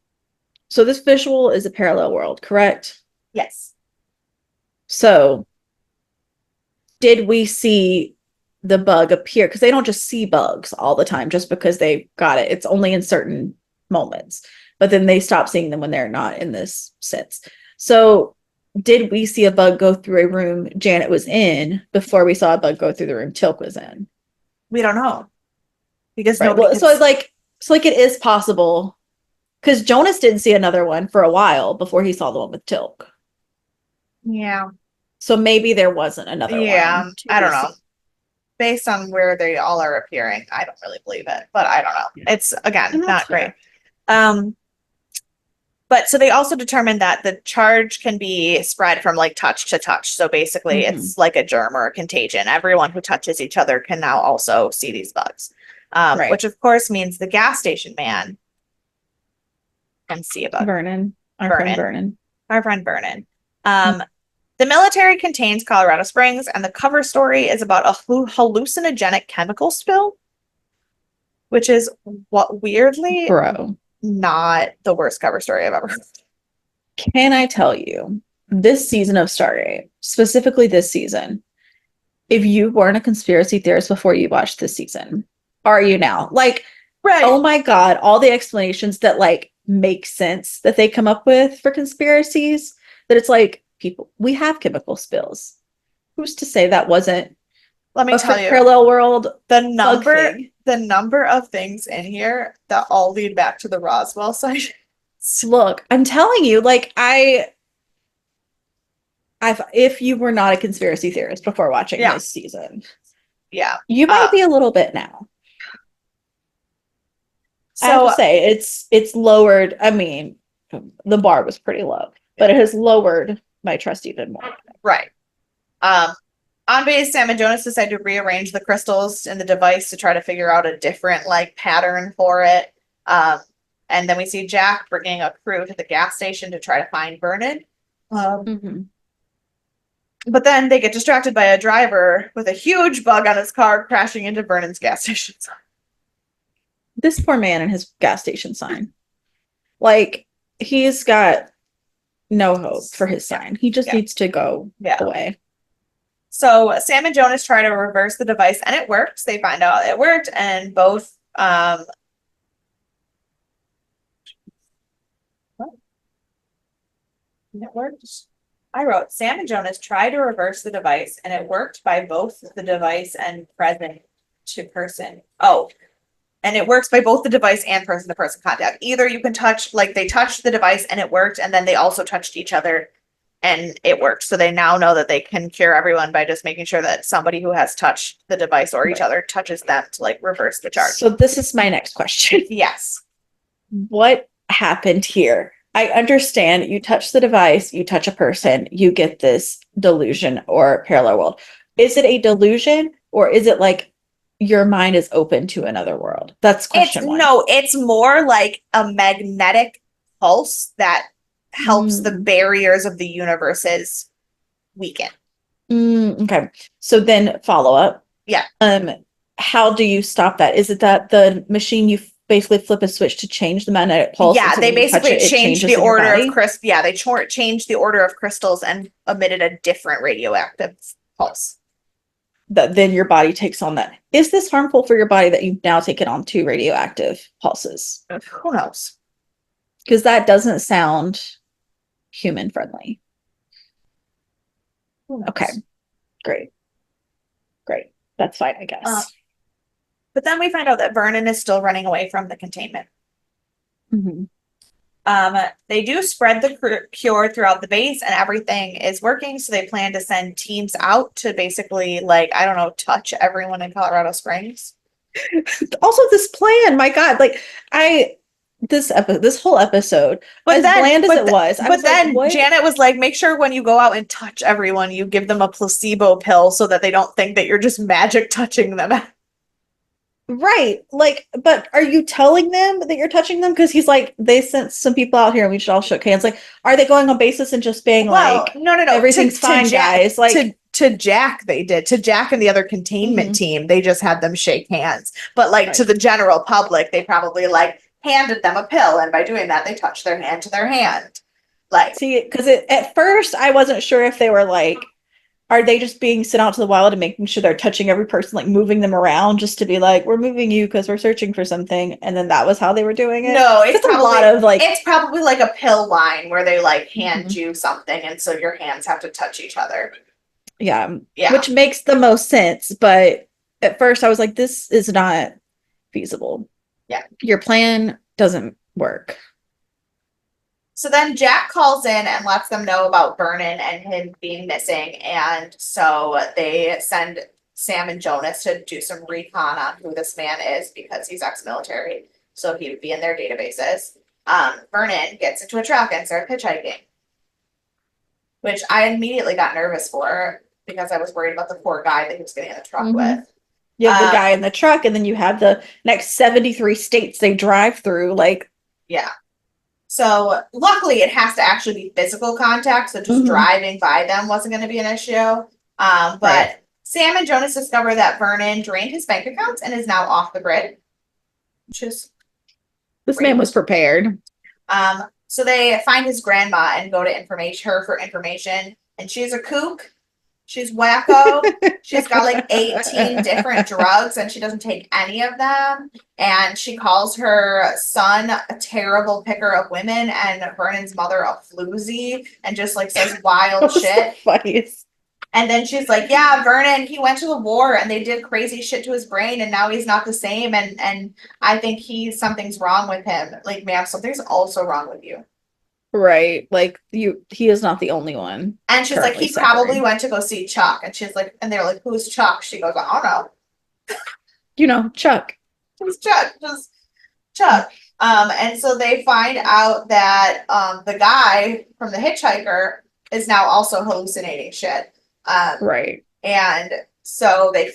So this visual is a parallel world, correct? Yes. So, did we see the bug appear? Because they don't just see bugs all the time just because they got it. It's only in certain moments. But then they stop seeing them when they're not in this sense. So, did we see a bug go through a room Janet was in before we saw a bug go through the room Teal'c was in? We don't know. Because right. nobody So it is possible. Because Jonas didn't see another one for a while before he saw the one with Teal'c. Yeah. So maybe there wasn't another one. Yeah, I don't know. Based on where they all are appearing, I don't really believe it. But I don't know. Yeah. It's, again, not great. But so they also determined that the charge can be spread from like touch to touch. So basically it's like a germ or a contagion. Everyone who touches each other can now also see these bugs. Which of course means the gas station man can see a bug. Vernon. Our friend Vernon. The military contains Colorado Springs, and the cover story is about a hallucinogenic chemical spill, which is what weirdly not the worst cover story I've ever heard. Can I tell you, this season of Stargate, specifically this season, if you weren't a conspiracy theorist before you watched this season, are you now? Like, right. Oh my God, all the explanations that like make sense that they come up with for conspiracies, that it's like, people, we have chemical spills. Who's to say that wasn't Let me tell you, parallel world? The number of things in here that all lead back to the Roswell site. Look, I'm telling you, like if you were not a conspiracy theorist before watching Yeah. this season, Yeah. you might be a little bit now. I have So to say, it's lowered. I mean, the bar was pretty low, but it has lowered my trust even more. right. On base, Sam and Jonas decide to rearrange the crystals in the device to try to figure out a different like pattern for it. And then we see Jack bringing a crew to the gas station to try to find Vernon. Mhm. But then they get distracted by a driver with a huge bug on his car crashing into Vernon's gas station. This poor man and his gas station sign. Like, he's got no hope for his sign. He just needs to go away. So Sam and Jonas try to reverse the device and it works. They find out it worked and both it worked. I wrote Sam and Jonas tried to reverse the device and it worked by both the device and present to person. Oh, and it works by both the device and person to person contact. Either you can touch, like they touched the device and it worked, and then they also touched each other and it worked. So they now know that they can cure everyone by just making sure that somebody who has touched the device or each other touches them to like reverse the charge. So this is my next question. Yes. What happened here? I understand you touch the device, you touch a person, you get this delusion or parallel world. Is it a delusion or is it like your mind is open to another world? That's question one. No, it's more like a magnetic pulse that helps the barriers of the universes weaken. Okay. So then follow up. Yeah. How do you stop that? Is it that the machine you basically flip a switch to change the magnetic pulse? Yeah, so they basically changed the order of crystals. Yeah, they changed the order of crystals and emitted a different radioactive pulse. That then your body takes on that. Is this harmful for your body that you've now taken on 2 radioactive pulses? Who knows? Because that doesn't sound human friendly. Okay. Great. That's fine, I guess. But then we find out that Vernon is still running away from the containment. They do spread the cure throughout the base and everything is working. So they plan to send teams out to basically like, I don't know, touch everyone in Colorado Springs. Also this plan, my God, like this whole episode, but as then, bland as it was, but then Janet was like, make sure when you go out and touch everyone, you give them a placebo pill so that they don't think that you're just magic touching them. Right. Like, but are you telling them that you're touching them? Because he's like, they sent some people out here and we should all shook hands. Like, are they going on basis and just being like, no, everything's fine, guys? Like, to Jack, they did. To Jack and the other containment team, they just had them shake hands. But like to the general public, they probably like handed them a pill, and by doing that, they touched their hand to their hand. Like, see, because at first I wasn't sure if they were like, are they just being sent out to the wild and making sure they're touching every person, like moving them around just to be like, we're moving you because we're searching for something, and then that was how they were doing it? No, it's probably, a lot of like, it's probably like a pill line where they like hand you something, and so your hands have to touch each other. Yeah, which makes the most sense. But at first, I was like, this is not feasible. Yeah, your plan doesn't work. So then Jack calls in and lets them know about Vernon and him being missing. And so they send Sam and Jonas to do some recon on who this man is because he's ex-military. So he would be in their databases. Vernon gets into a truck and starts hitchhiking, which I immediately got nervous for because I was worried about the poor guy that he was getting in the truck with. You have the guy in the truck, and then you have the next 73 states they drive through. Like, yeah. So luckily it has to actually be physical contact. So just driving by them wasn't going to be an issue. But Sam and Jonas discover that Vernon drained his bank accounts and is now off the grid. Which is this man was prepared. So they find his grandma and go to her for information. And she's a kook. She's wacko. She's got like 18 different drugs and she doesn't take any of them. And she calls her son a terrible picker of women and Vernon's mother a floozy and just like says wild shit. The funniest. And then she's like, yeah, Vernon, he went to the war and they did crazy shit to his brain and now he's not the same. And I think something's wrong with him. Like, ma'am, something's also wrong with you. Right. Like he is not the only one. And she's like, currently he probably suffering. went to go see Chuck. And she's like, and they're like, who's Chuck? She goes, I don't know. You know, Chuck. Who's Chuck? Just Chuck. And so they find out that the guy from the hitchhiker is now also hallucinating shit. Right. And so they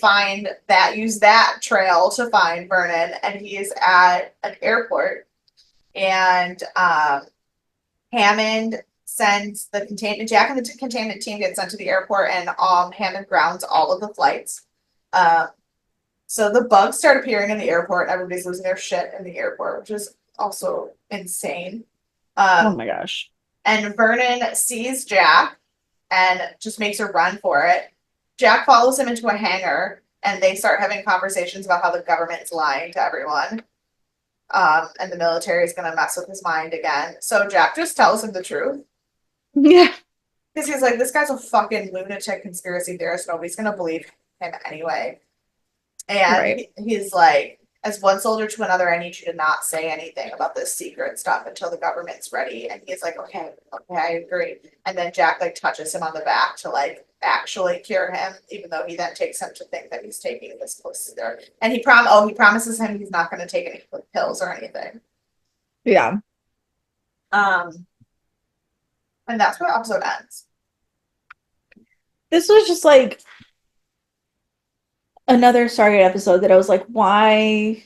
use that trail to find Vernon, and he is at an airport. And Hammond sends the containment, Jack and the containment team get sent to the airport, and Hammond grounds all of the flights. So the bugs start appearing in the airport. Everybody's losing their shit in the airport, which is also insane. Oh my gosh. And Vernon sees Jack and just makes a run for it. Jack follows him into a hangar, and they start having conversations about how the government's lying to everyone. And the military is going to mess with his mind again. So Jack just tells him the truth. Yeah. Because he's like, this guy's a fucking lunatic conspiracy theorist. Nobody's going to believe him anyway. And Right. he's like, as one soldier to another, I need you to not say anything about this secret stuff until the government's ready. And he's like, okay, I agree. And then Jack like touches him on the back to like actually cure him, even though he then takes him to think that he's taking this close to there. And he promises him he's not going to take any pills or anything. Yeah. And that's where the episode ends. This was just like another Stargate episode that I was like, why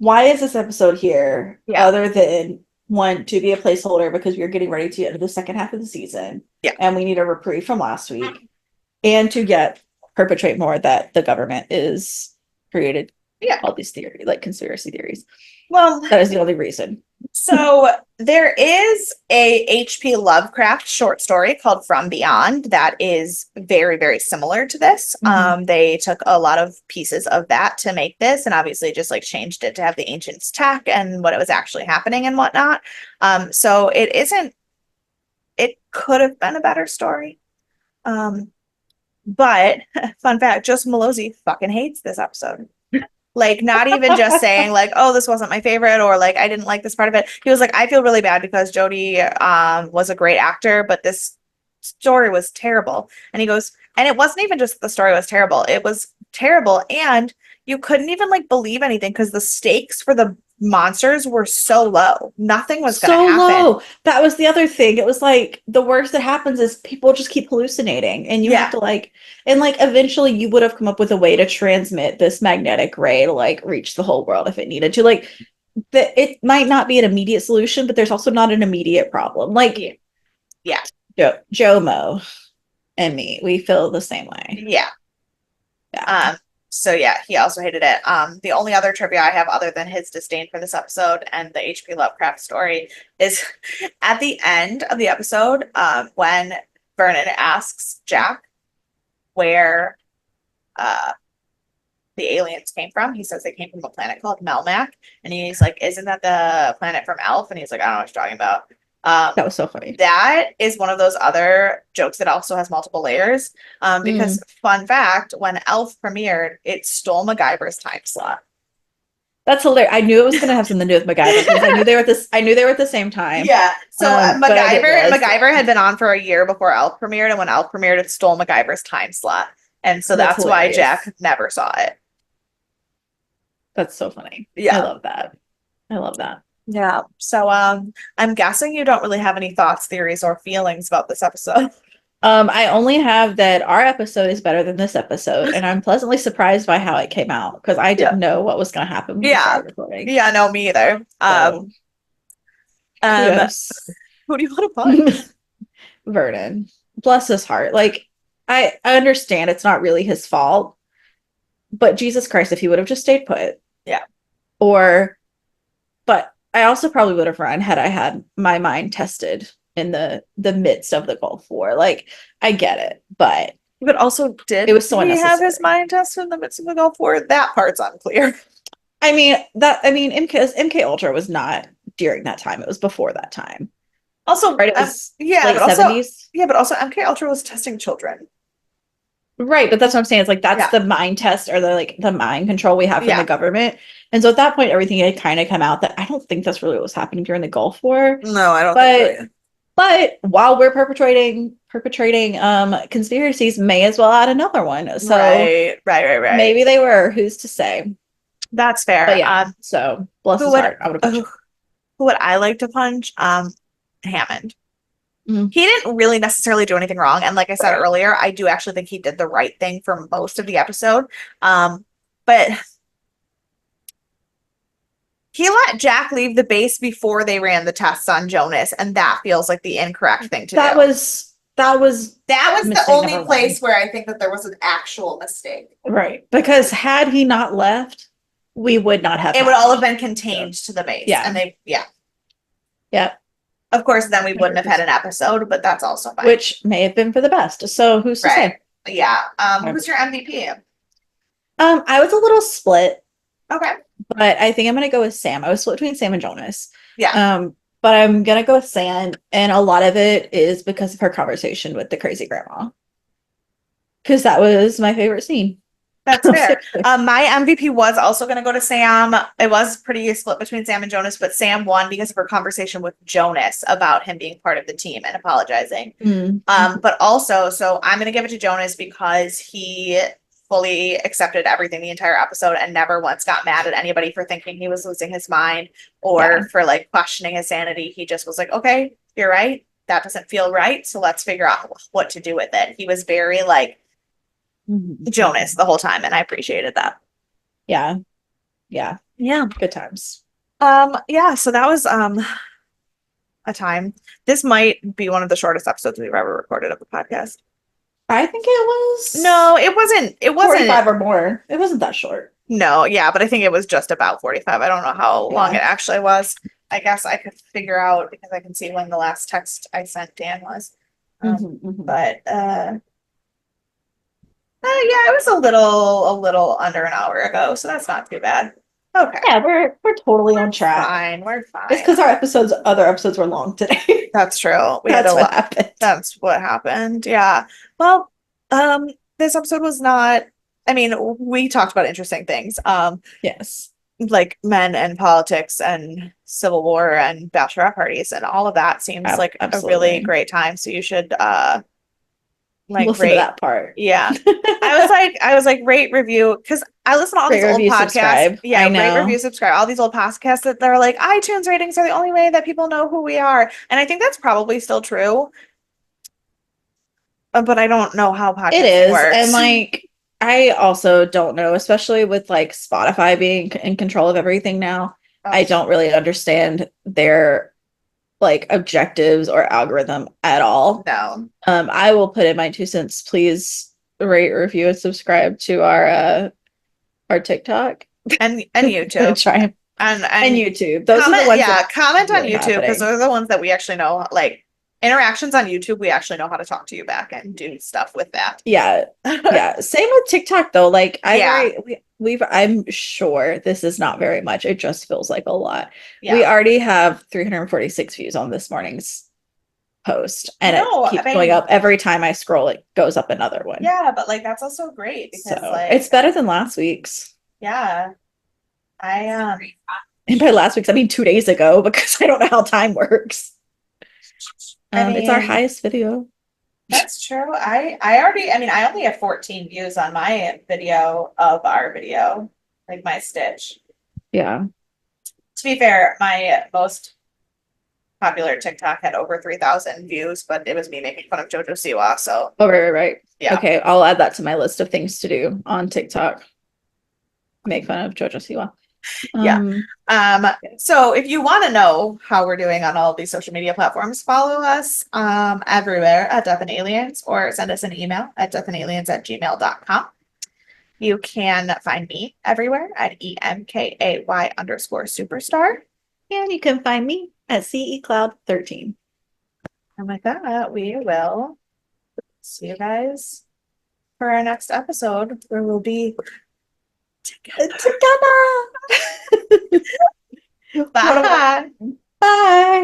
is this episode here? Yeah. Other than one, to be a placeholder because we're getting ready to get into the second half of the season. Yeah. And we need a reprieve from last week. And to perpetrate more that the government is created all these theories, like conspiracy theories. Well, That is the only reason. so there is a H.P. Lovecraft short story called From Beyond that is very, very similar to this. Mhm. They took a lot of pieces of that to make this, and obviously just like changed it to have the ancients tech and what it was actually happening and whatnot. So it isn't. It could have been a better story. But fun fact, Joseph Malozzi fucking hates this episode. Like, not even just saying like, oh, this wasn't my favorite, or like I didn't like this part of it. He was like, I feel really bad because Jodie was a great actor, but this story was terrible. And he goes, and it wasn't even just the story was terrible. It was terrible, and you couldn't even like believe anything because the stakes for the monsters were so low. Nothing was going to happen. Low. That was the other thing. It was like the worst that happens is people just keep hallucinating, and you have to like, and like eventually you would have come up with a way to transmit this magnetic ray to like reach the whole world if it needed to. Like it might not be an immediate solution, but there's also not an immediate problem. Like Jomo and me, we feel the same way. Yeah. So yeah, he also hated it. The only other trivia I have other than his disdain for this episode and the H.P. Lovecraft story is at the end of the episode, when Vernon asks Jack where the aliens came from. He says they came from a planet called Melmac, and he's like, isn't that the planet from Elf? And he's like, I don't know what you're talking about. That was so funny. That is one of those other jokes that also has multiple layers. Because fun fact, when Elf premiered, it stole MacGyver's time slot. That's hilarious. I knew it was going to have something to do with MacGyver because I knew they were at the same time. Yeah. So MacGyver had been on for a year before Elf premiered, and when Elf premiered, it stole MacGyver's time slot, and so that's why Jack never saw it. That's so funny. Yeah, I love that. Yeah. So I'm guessing you don't really have any thoughts, theories, or feelings about this episode. I only have that our episode is better than this episode, and I'm pleasantly surprised by how it came out because I didn't know what was going to happen when we started recording. Yeah, no, me either. Who do you want to put? Vernon. Bless his heart. Like, I understand it's not really his fault, but Jesus Christ, if he would have just stayed put. Yeah. But I also probably would have run had I had my mind tested in the midst of the Gulf War. Like, I get it, but also it was so unnecessary. Have his mind tested in the midst of the Gulf War? That part's unclear. MK Ultra was not during that time. It was before that time. Also, right? It was late 70s. Yeah, but also MK Ultra was testing children. Right, but that's what I'm saying. It's like that's Yeah. the mind test or the mind control we have from Yeah. the government. And so at that point, everything had kind of come out that I don't think that's really what was happening during the Gulf War. No, I don't But think so. Either. but while we're perpetrating conspiracies, may as well add another one. So Right. maybe they were. Who's to say? That's fair. But yeah, so bless who his would heart. I would have who would I like to punch? Hammond. Mm. He didn't really necessarily do anything wrong, and like I said Right. earlier, I do actually think he did the right thing for most of the episode. But he let Jack leave the base before they ran the tests on Jonas, and that feels like the incorrect thing to That do. was the mistake only number place where I think that there was an actual mistake. right. Because had he not left, we would not have It would had all have been contained to the base. Yeah. And Yeah. Of course, then we wouldn't have had an episode, but that's also fine. Which may have been for the best. So who's to say? Yeah. Who's your MVP? I was a little split, Okay. but I think I'm gonna go with Sam. I was split between Sam and Jonas. Yeah. But I'm gonna go with Sam, and a lot of it is because of her conversation with the crazy grandma. Because that was my favorite scene. That's fair. My MVP was also going to go to Sam. It was pretty split between Sam and Jonas, but Sam won because of her conversation with Jonas about him being part of the team and apologizing. But also, so I'm going to give it to Jonas because he fully accepted everything the entire episode and never once got mad at anybody for thinking he was losing his mind or for like questioning his sanity. He just was like, okay, you're right. That doesn't feel right. So let's figure out what to do with it. He was very like, Jonas the whole time, and I appreciated that. Yeah. Good times. Yeah, so that was a time. This might be one of the shortest episodes we've ever recorded of the podcast. I think it was No, it wasn't 45 or more. It wasn't that short. No, yeah, but I think it was just about 45. I don't know how long it actually was. I guess I could figure out because I can see when the last text I sent Dan was. But yeah, it was a little under an hour ago, so that's not too bad. Okay. Yeah, we're totally on track. Fine, we're fine. It's because our other episodes were long today. That's true. That's what happened. That's what happened. Yeah. Well, this episode was not. I mean, we talked about interesting things. Yes. Like men and politics and civil war and bachelorette parties and all of that seems like absolutely. a really great time. So you should like listen to that part. Yeah. I was like rate, review, because I listen to all these old podcasts. Subscribe. Yeah, I know. rate, review, subscribe. All these old podcasts that they're like iTunes ratings are the only way that people know who we are. And I think that's probably still true. But I don't know how podcasting works. And like I also don't know, especially with like Spotify being in control of everything now. I don't really understand their like objectives or algorithm at all. No. I will put in my 2 cents. Please rate, review, and subscribe to our TikTok and YouTube. Try and YouTube. Those are the ones. Yeah, comment on YouTube because happening. those are the ones that we actually know. Like interactions on YouTube, we actually know how to talk to you back and do stuff with that. Yeah. Same with TikTok though. Like I'm sure this is not very much. It just feels like a lot. Yeah. We already have 346 views on this morning's post, and it keeps going up every time I scroll. It goes up another one. Yeah, but like that's also great because like it's better than last week's. Yeah, and by last week's I mean 2 days ago because I don't know how time works. It's our highest video. That's true. I only have 14 views on my video of our video, like my stitch. Yeah. To be fair, my most popular TikTok had over 3,000 views, but it was me making fun of JoJo Siwa. So. Oh, right. Yeah. Okay, I'll add that to my list of things to do on TikTok. Make fun of JoJo Siwa. So if you want to know how we're doing on all of these social media platforms, follow us everywhere at Death and Aliens or send us an email at deathandaliens@gmail.com. You can find me everywhere at EMKAY_superstar. And you can find me at CECloud13. And with that, we will see you guys for our next episode where we'll be together. Bye. Bye.